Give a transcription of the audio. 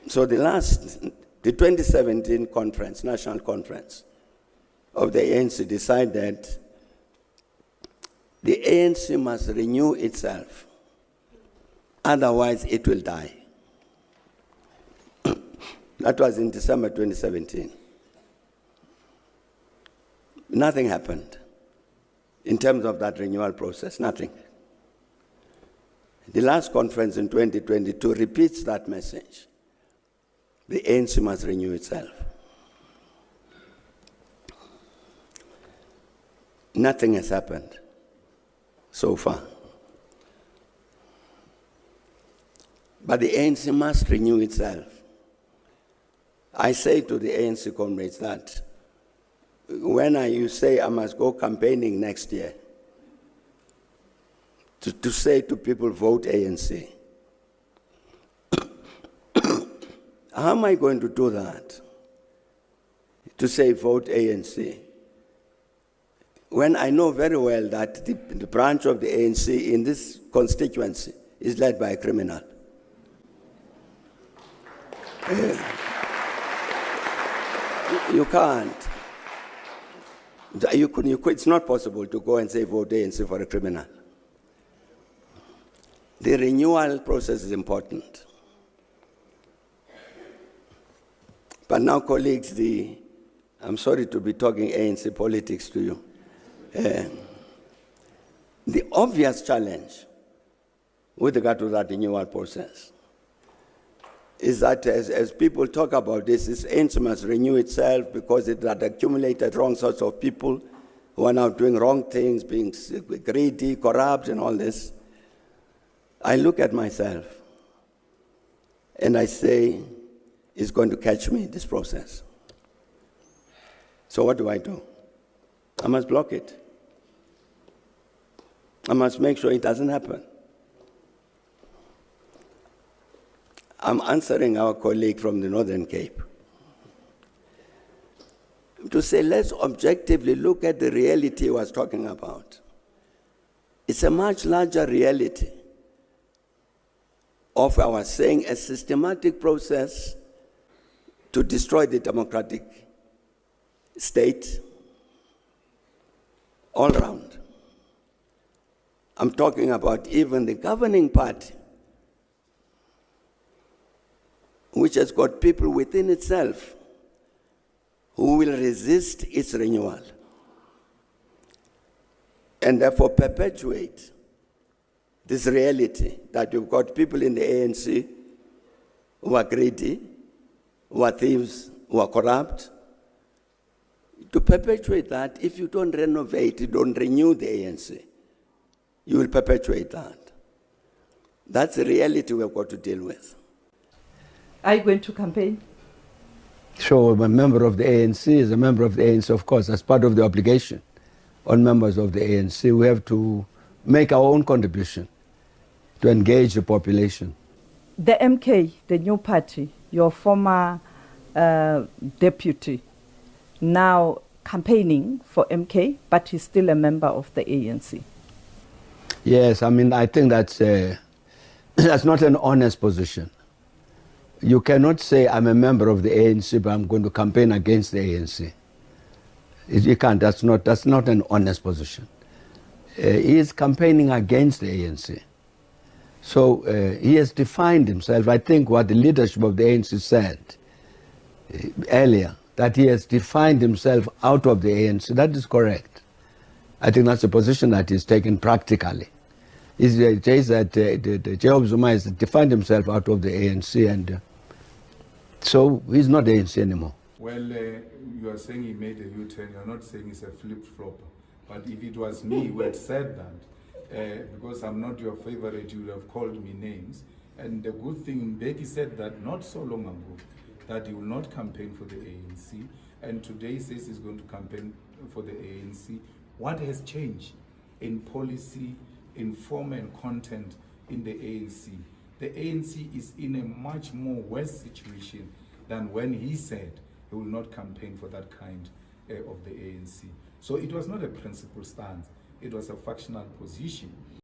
So the 2017 conference, national conference of the ANC decided the ANC must renew itself, otherwise it will die. That was in December 2017. Nothing happened in terms of that renewal process, nothing. The last conference in 2022 repeats that message. The ANC must renew itself. Nothing has happened so far. But the ANC must renew itself. I say to the ANC comrades that when you say I must go campaigning next year, to say to people, vote ANC. How am I going to do that? To say, vote ANC. When I know very well that the branch of the ANC in this constituency is led by a criminal. You can't. It's not possible to go and say, vote ANC for a criminal. The renewal process is important. But now, colleagues, I'm sorry to be talking ANC politics to you. The obvious challenge with regard to that renewal process is that as people talk about this ANC must renew itself because it had accumulated wrong sorts of people who are now doing wrong things, being greedy, corrupt, and all this. I look at myself and I say, it's going to catch me, this process. So what do? I must block it. I must make sure it doesn't happen. I'm answering our colleague from the Northern Cape to say, let's objectively look at the reality he was talking about. It's a much larger reality of our saying a systematic process to destroy the democratic state all around. I'm talking about even the governing party, which has got people within itself who will resist its renewal and therefore perpetuate this reality that you've got people in the ANC who are greedy, who are thieves, who are corrupt. To perpetuate that, if you don't renovate, you don't renew the ANC, you will perpetuate that. That's the reality we've got to deal with. Are you going to campaign? Sure, I'm a member of the ANC, is a member of the ANC, of course, as part of the obligation on members of the ANC. We have to make our own contribution to engage the population. The MK, the new party, your former deputy, now campaigning for MK, but he's still a member of the ANC. Yes, I think that's not an honest position. You cannot say I'm a member of the ANC, but I'm going to campaign against the ANC. You can't. That's not an honest position. He is campaigning against the ANC. So he has defined himself. I think what the leadership of the ANC said earlier, that he has defined himself out of the ANC, that is correct. I think that's a position that is taken practically. He says that Jacob Zuma has defined himself out of the ANC, and so he's not the ANC anymore. Well, you are saying he made a U-turn. You're not saying he's a flip-flopper. But if it was me who had said that, because I'm not your favorite, you would have called me names. And the good thing, Mbeki said that not so long ago, that he will not campaign for the ANC. And today he says he's going to campaign for the ANC. What has changed in policy, in form and content in the ANC? The ANC is in a much more worse situation than when he said he will not campaign for that kind of the ANC. So it was not a principled stance, it was a factional position.